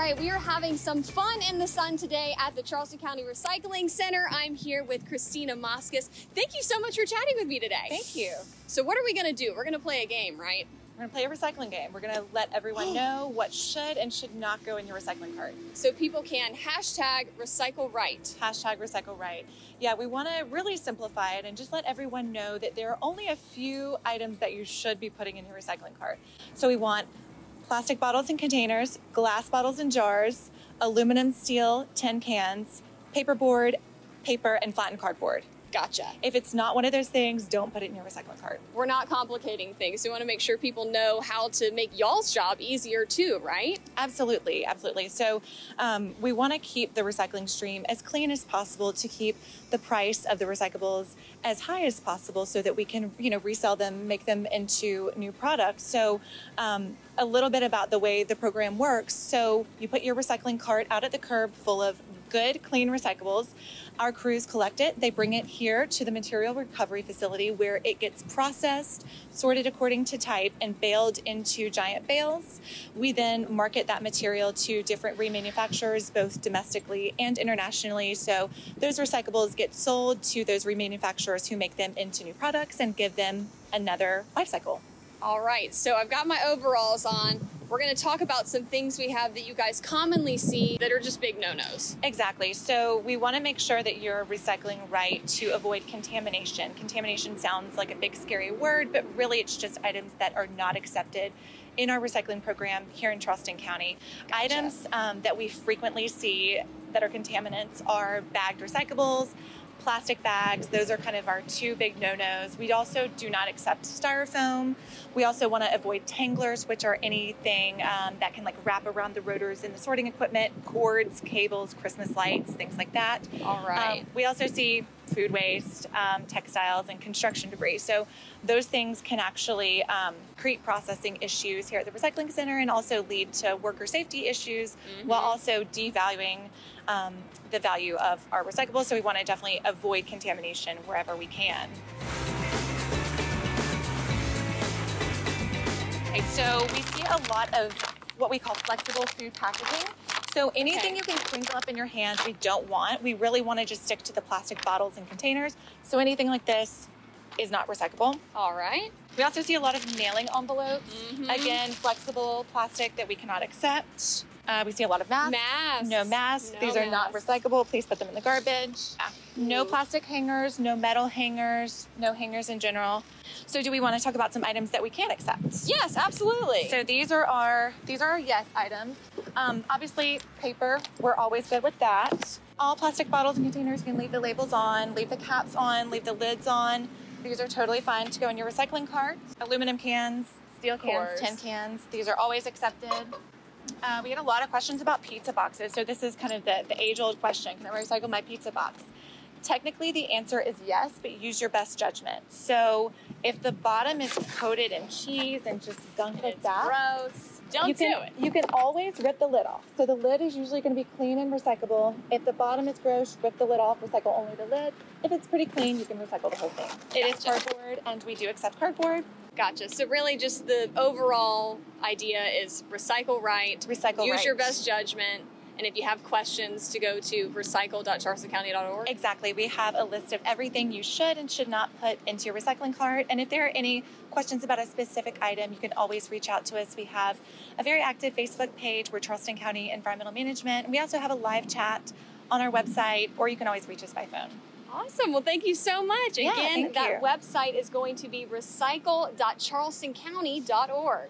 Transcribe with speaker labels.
Speaker 1: right, we are having some fun in the sun today at the Charleston County Recycling Center. I'm here with Christina Moskos. Thank you so much for chatting with me today.
Speaker 2: Thank you.
Speaker 1: So what are we gonna do? We're gonna play a game, right?
Speaker 2: We're gonna play a recycling game. We're gonna let everyone know what should and should not go in your recycling cart.
Speaker 1: So people can hashtag recycle right.
Speaker 2: Hashtag recycle right. Yeah, we wanna really simplify it and just let everyone know that there are only a few items that you should be putting in your recycling cart. So we want plastic bottles and containers, glass bottles and jars, aluminum, steel, tin cans, paperboard, paper, and flattened cardboard.
Speaker 1: Gotcha.
Speaker 2: If it's not one of those things, don't put it in your recycling cart.
Speaker 1: We're not complicating things. We want to make sure people know how to make y'all's job easier too, right?
Speaker 2: Absolutely, absolutely. So we want to keep the recycling stream as clean as possible to keep the price of the recyclables as high as possible so that we can, resell them, make them into new products. So a little bit about the way the program works. So you put your recycling cart out at the curb full of good, clean recyclables. Our crews collect it. They bring it here to the material recovery facility where it gets processed, sorted according to type, and baled into giant bales. We then market that material to different remanufacturers, both domestically and internationally. So those recyclables get sold to those remanufacturers who make them into new products and give them another life cycle.
Speaker 1: All right, so I've got my overalls on. We're gonna talk about some things we have that you guys commonly see that are just big no-nos.
Speaker 2: Exactly. So we want to make sure that you're recycling right to avoid contamination. Contamination sounds like a big scary word, but really it's just items that are not accepted in our recycling program here in Charleston County.
Speaker 1: Gotcha.
Speaker 2: Items that we frequently see that are contaminants are bagged recyclables, plastic bags. Those are kind of our two big no-nos. We also do not accept styrofoam. We also want to avoid tanglers, which are anything that can wrap around the rotors in the sorting equipment, cords, cables, Christmas lights, things like that.
Speaker 1: All right.
Speaker 2: We also see food waste, textiles, and construction debris. So those things can actually create processing issues here at the recycling center and also lead to worker safety issues while also devaluing the value of our recyclables. So we want to definitely avoid contamination wherever we can. Okay, so we see a lot of what we call flexible food packaging. So anything you can crinkle up in your hand, we don't want. We really want to just stick to the plastic bottles and containers. So anything like this is not recyclable.
Speaker 1: All right.
Speaker 2: We also see a lot of mailing envelopes. Again, flexible plastic that we cannot accept. We see a lot of masks. No masks.
Speaker 1: No
Speaker 2: These are not recyclable. Please put them in the garbage. No plastic hangers, no metal hangers, no hangers in general. So do we want to talk about some items that we can accept?
Speaker 1: Yes, absolutely.
Speaker 2: So these are our yes items. Obviously, paper, we're always good with that. All plastic bottles and containers, you can leave the labels on, leave the caps on, leave the lids on. These are totally fine to go in your recycling cart. Aluminum cans, steel cans, tin cans, these are always accepted. We had a lot of questions about pizza boxes. So this is kind of the age-old question, can I recycle my pizza box? Technically, the answer is yes, but use your best judgment. So if the bottom is coated in cheese and just gunk like that,
Speaker 1: gross. Don't do it.
Speaker 2: You can always rip the lid off. So the lid is usually going to be clean and recyclable. If the bottom is gross, rip the lid off, recycle only the lid. If it's pretty clean, you can recycle the whole thing. It is cardboard, and we do accept cardboard.
Speaker 1: Gotcha. So really just the overall idea is recycle right. Use your best judgment. And if you have questions, to go to recycle.charlestoncounty.org.
Speaker 2: Exactly. We have a list of everything you should and should not put into your recycling cart. And if there are any questions about a specific item, you can always reach out to us. We have a very active Facebook page. We're Charleston County Environmental Management. And we also have a live chat on our website, or you can always reach us by phone.
Speaker 1: Awesome. Well, thank you so much.
Speaker 2: Yeah,
Speaker 1: Again,
Speaker 2: thank you.
Speaker 1: that website is going to be recycle.charlestoncounty.org.